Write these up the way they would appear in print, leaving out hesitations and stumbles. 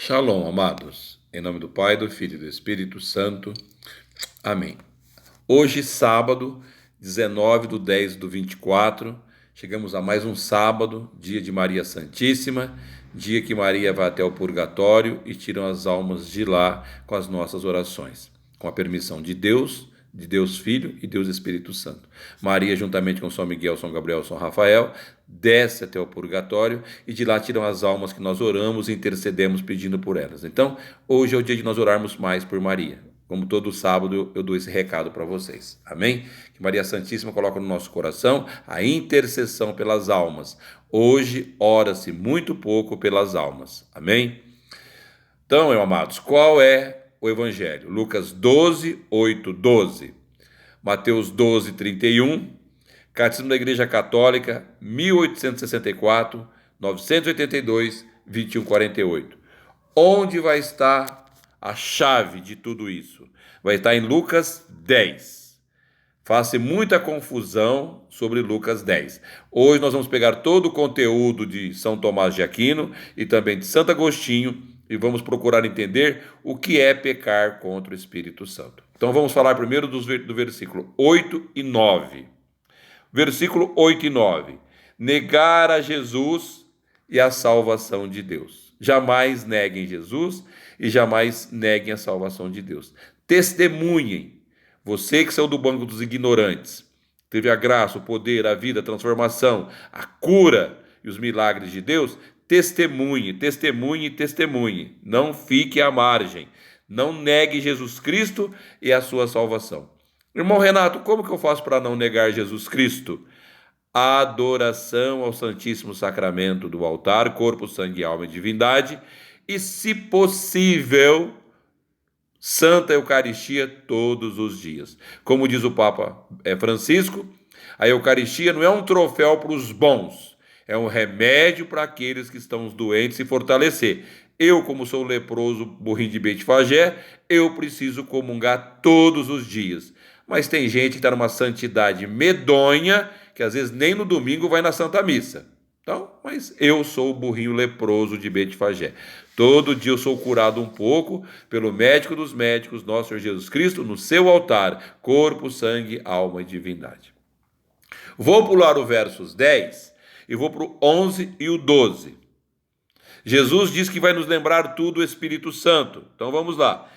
Shalom, amados. Em nome do Pai, do Filho e do Espírito Santo. Amém. Hoje, sábado, 19/10/24, chegamos a mais um sábado, dia de Maria Santíssima, dia que Maria vai até o purgatório e tira as almas de lá com as nossas orações, com a permissão de Deus Filho e Deus Espírito Santo. Maria, juntamente com São Miguel, São Gabriel, São Rafael, desce até o purgatório e de lá tiram as almas que nós oramos e intercedemos pedindo por elas. Então, hoje é o dia de nós orarmos mais por Maria. Como todo sábado eu dou esse recado para vocês. Amém? Que Maria Santíssima coloca no nosso coração a intercessão pelas almas. Hoje ora-se muito pouco pelas almas. Amém? Então, meus amados, qual é o Evangelho? Lucas 12, 8, 12. Mateus 12, 31. Catecismo da Igreja Católica, 1864, 982, 2148. Onde vai estar a chave de tudo isso? Vai estar em Lucas 10. Faz-se muita confusão sobre Lucas 10. Hoje nós vamos pegar todo o conteúdo de São Tomás de Aquino e também de Santo Agostinho e vamos procurar entender o que é pecar contra o Espírito Santo. Então vamos falar primeiro do versículo 8 e 9. Versículo 8 e 9. Negar a Jesus e a salvação de Deus. Jamais neguem Jesus e jamais neguem a salvação de Deus. Testemunhem. Você que saiu do banco dos ignorantes, teve a graça, o poder, a vida, a transformação, a cura e os milagres de Deus, testemunhe, testemunhe, testemunhe. Não fique à margem. Não negue Jesus Cristo e a sua salvação. Irmão Renato, como que eu faço para não negar Jesus Cristo? Adoração ao Santíssimo Sacramento do altar, corpo, sangue, alma e divindade. E, se possível, Santa Eucaristia todos os dias. Como diz o Papa Francisco, a Eucaristia não é um troféu para os bons, é um remédio para aqueles que estão doentes se fortalecer. Eu, como sou leproso, burrinho de Betfagé, eu preciso comungar todos os dias. Mas tem gente que está numa santidade medonha, que às vezes nem no domingo vai na Santa Missa. Então, mas eu sou o burrinho leproso de Betfagé. Todo dia eu sou curado um pouco pelo médico dos médicos, nosso Senhor Jesus Cristo, no seu altar, corpo, sangue, alma e divindade. Vou pular o versos 10 e vou para o 11 e o 12. Jesus diz que vai nos lembrar tudo o Espírito Santo. Então vamos lá.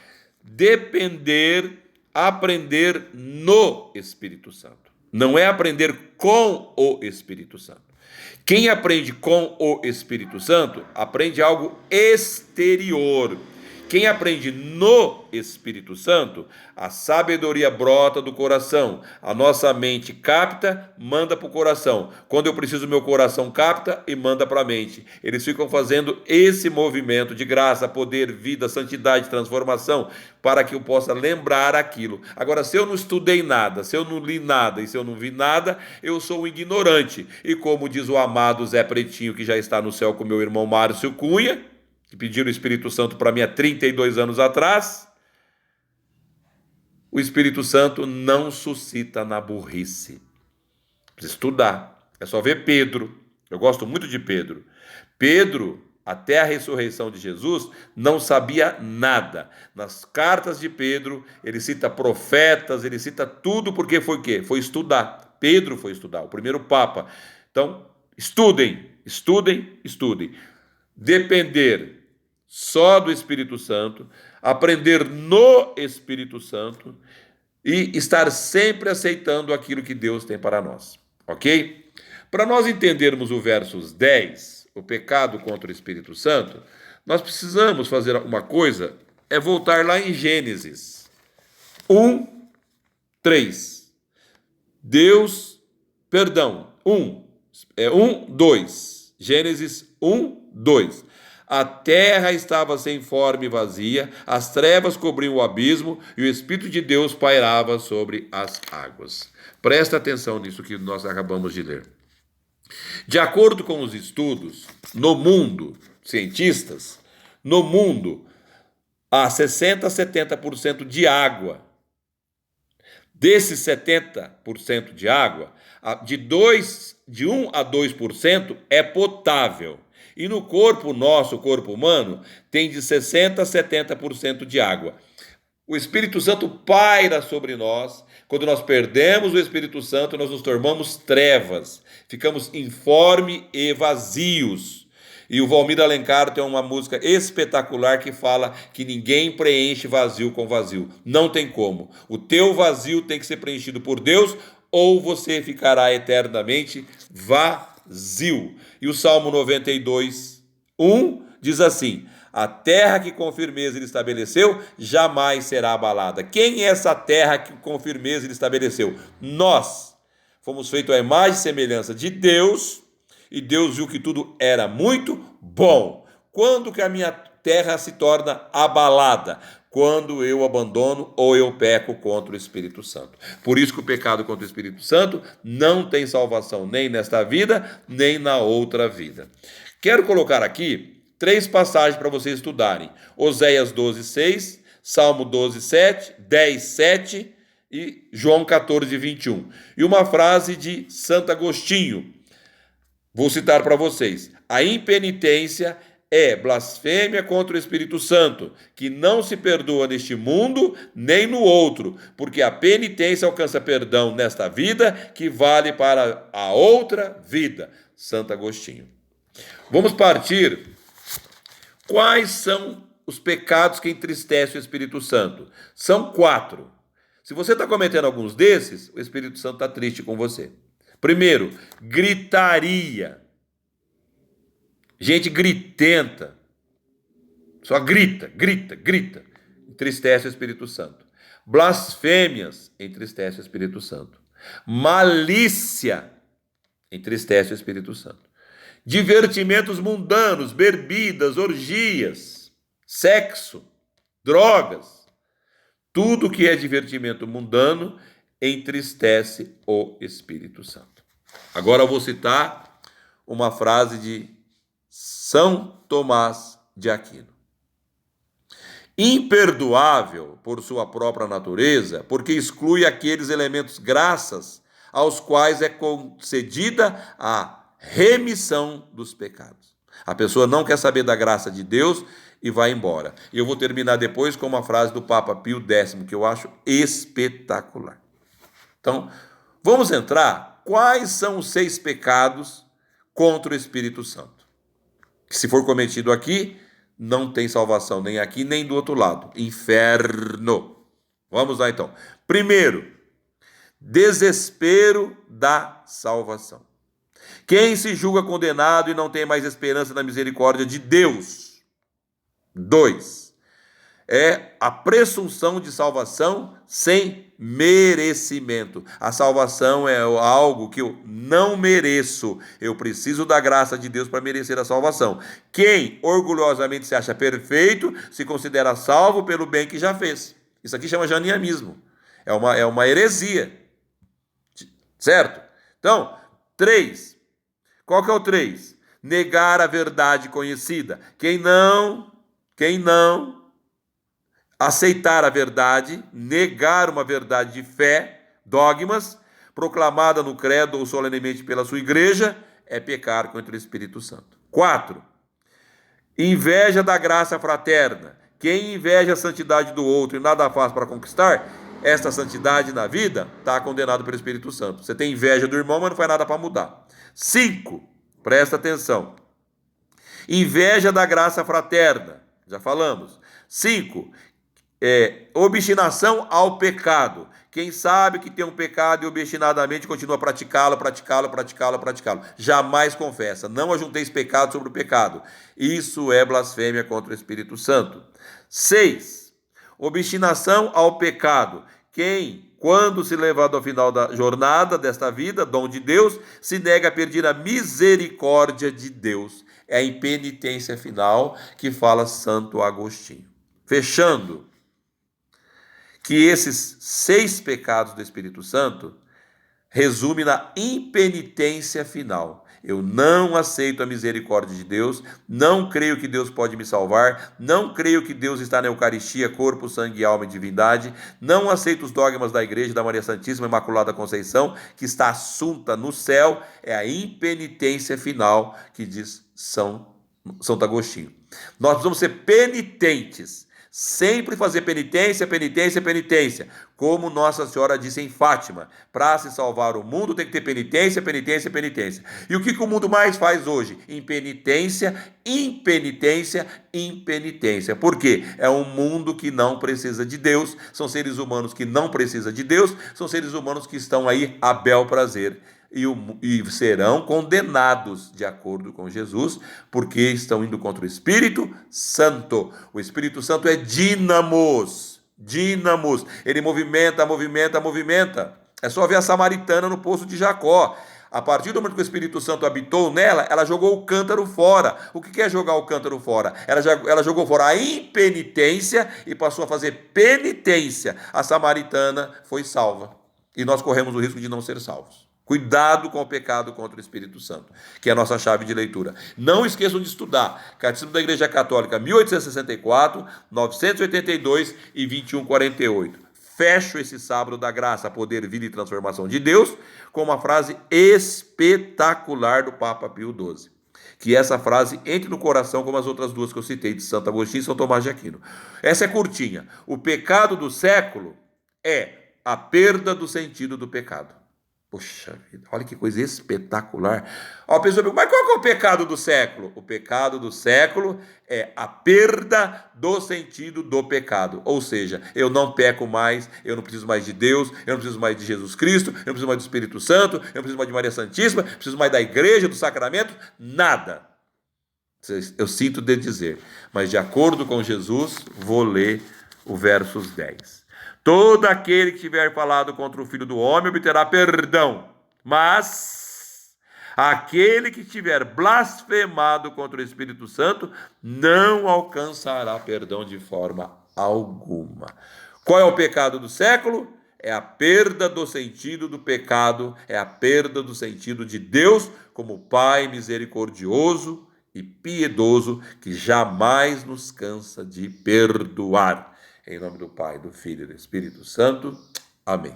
Aprender no Espírito Santo. Não é aprender com o Espírito Santo. Quem aprende com o Espírito Santo, aprende algo exterior. Quem aprende no Espírito Santo, a sabedoria brota do coração. A nossa mente capta, manda para o coração. Quando eu preciso, meu coração capta e manda para a mente. Eles ficam fazendo esse movimento de graça, poder, vida, santidade, transformação, para que eu possa lembrar aquilo. Agora, se eu não estudei nada, se eu não li nada e se eu não vi nada, eu sou um ignorante. E como diz o amado Zé Pretinho, que já está no céu com meu irmão Márcio Cunha, que pediram o Espírito Santo para mim há 32 anos atrás, o Espírito Santo não suscita na burrice. Precisa estudar. É só ver Pedro. Eu gosto muito de Pedro. Pedro, até a ressurreição de Jesus, não sabia nada. Nas cartas de Pedro, ele cita profetas, ele cita tudo, porque foi o quê? Foi estudar. Pedro foi estudar, o primeiro Papa. Então, estudem, estudem, estudem. Depender só do Espírito Santo, aprender no Espírito Santo e estar sempre aceitando aquilo que Deus tem para nós, ok? Para nós entendermos o versos 10, o pecado contra o Espírito Santo, nós precisamos fazer uma coisa, é voltar lá em Gênesis 1, 3. 2. Gênesis 1, 2. A terra estava sem forma e vazia, as trevas cobriam o abismo e o Espírito de Deus pairava sobre as águas. Presta atenção nisso que nós acabamos de ler. De acordo com os estudos, no mundo, cientistas, no mundo, há 60% a 70% de água. Desses 70% de água, de 1 a 2% é potável. E no corpo nosso, o corpo humano, tem de 60% a 70% de água. O Espírito Santo paira sobre nós. Quando nós perdemos o Espírito Santo, nós nos tornamos trevas. Ficamos informes e vazios. E o Valmir Alencar tem uma música espetacular que fala que ninguém preenche vazio com vazio. Não tem como. O teu vazio tem que ser preenchido por Deus ou você ficará eternamente vazio. E o Salmo 92, 1 diz assim: a terra que com firmeza ele estabeleceu jamais será abalada. Quem é essa terra que com firmeza ele estabeleceu? Nós. Fomos feitos à imagem e semelhança de Deus, e Deus viu que tudo era muito bom. Quando que a minha terra se torna abalada? Quando eu abandono ou eu peco contra o Espírito Santo. Por isso que o pecado contra o Espírito Santo não tem salvação nem nesta vida, nem na outra vida. Quero colocar aqui 3 passagens para vocês estudarem. Oséias 12:6, Salmo 12:7, 10:7 e João 14:21. E uma frase de Santo Agostinho. Vou citar para vocês. A impenitência é blasfêmia contra o Espírito Santo, que não se perdoa neste mundo nem no outro, porque a penitência alcança perdão nesta vida, que vale para a outra vida. Santo Agostinho. Vamos partir. Quais são os pecados que entristecem o Espírito Santo? São 4. Se você está cometendo alguns desses, o Espírito Santo está triste com você. Primeiro, gritaria. Gente gritenta. Só grita. Entristece o Espírito Santo. Blasfêmias entristece o Espírito Santo. Malícia entristece o Espírito Santo. Divertimentos mundanos, bebidas, orgias, sexo, drogas. Tudo que é divertimento mundano entristece o Espírito Santo. Agora eu vou citar uma frase de São Tomás de Aquino. Imperdoável por sua própria natureza, porque exclui aqueles elementos graças aos quais é concedida a remissão dos pecados. A pessoa não quer saber da graça de Deus e vai embora. E eu vou terminar depois com uma frase do Papa Pio X, que eu acho espetacular. Então, vamos entrar. Quais são os 6 pecados contra o Espírito Santo? Que se for cometido aqui, não tem salvação nem aqui, nem do outro lado. Inferno. Vamos lá então. Primeiro, desespero da salvação. Quem se julga condenado e não tem mais esperança na misericórdia de Deus. 2. É a presunção de salvação sem merecimento. A salvação é algo que eu não mereço. Eu preciso da graça de Deus para merecer a salvação. Quem orgulhosamente se acha perfeito, se considera salvo pelo bem que já fez. Isso aqui chama janianismo. É uma heresia. Certo? Então, 3. Qual que é o 3? Negar a verdade conhecida. Quem não aceitar a verdade, negar uma verdade de fé, dogmas, proclamada no credo ou solenemente pela sua igreja, é pecar contra o Espírito Santo. 4. Inveja da graça fraterna. Quem inveja a santidade do outro e nada faz para conquistar esta santidade na vida, está condenado pelo Espírito Santo. Você tem inveja do irmão, mas não faz nada para mudar. 5. Presta atenção. Inveja da graça fraterna. Já falamos. 5. Obstinação ao pecado. Quem sabe que tem um pecado e obstinadamente continua a praticá-lo. Jamais confessa. Não ajunteis pecado sobre o pecado. Isso é blasfêmia contra o Espírito Santo. 6. Obstinação ao pecado. Quem, quando se levado ao final da jornada desta vida, dom de Deus, se nega a pedir a misericórdia de Deus. É a impenitência final que fala Santo Agostinho. Fechando, que esses 6 pecados do Espírito Santo resume na impenitência final. Eu não aceito a misericórdia de Deus, não creio que Deus pode me salvar, não creio que Deus está na Eucaristia, corpo, sangue, alma e divindade, não aceito os dogmas da Igreja da Maria Santíssima Imaculada Conceição, que está assunta no céu. É a impenitência final que diz São Santo Agostinho. Nós precisamos ser penitentes. Sempre fazer penitência, penitência, penitência. Como Nossa Senhora disse em Fátima, para se salvar o mundo tem que ter penitência, penitência, penitência. E o que o mundo mais faz hoje? Impenitência, impenitência, impenitência. Por quê? É um mundo que não precisa de Deus, são seres humanos que não precisam de Deus, são seres humanos que estão aí a bel prazer. E serão condenados de acordo com Jesus, porque estão indo contra o Espírito Santo. O Espírito Santo é dínamos, dínamos. Ele movimenta, movimenta, movimenta. É só ver a samaritana no poço de Jacó. A partir do momento que o Espírito Santo habitou nela, ela jogou o cântaro fora. O que é jogar o cântaro fora? Ela jogou fora a impenitência e passou a fazer penitência. A samaritana foi salva. E nós corremos o risco de não ser salvos. Cuidado com o pecado contra o Espírito Santo, que é a nossa chave de leitura. Não esqueçam de estudar. Catecismo da Igreja Católica, 1864, 982 e 2148. Fecho esse sábado da graça, poder, vida e transformação de Deus, com uma frase espetacular do Papa Pio XII. Que essa frase entre no coração, como as outras duas que eu citei, de Santo Agostinho e São Tomás de Aquino. Essa é curtinha. O pecado do século é a perda do sentido do pecado. Poxa vida, olha que coisa espetacular. Ó, a pessoa pergunta, mas qual que é o pecado do século? O pecado do século é a perda do sentido do pecado. Ou seja, eu não peco mais, eu não preciso mais de Deus, eu não preciso mais de Jesus Cristo, eu não preciso mais do Espírito Santo, eu não preciso mais de Maria Santíssima, eu preciso mais da igreja, do sacramento, nada. Eu sinto de dizer, mas de acordo com Jesus, vou ler o versos 10. Todo aquele que tiver falado contra o Filho do Homem obterá perdão, mas aquele que tiver blasfemado contra o Espírito Santo não alcançará perdão de forma alguma. Qual é o pecado do século? É a perda do sentido do pecado, é a perda do sentido de Deus como Pai misericordioso e piedoso que jamais nos cansa de perdoar. Em nome do Pai, do Filho e do Espírito Santo. Amém.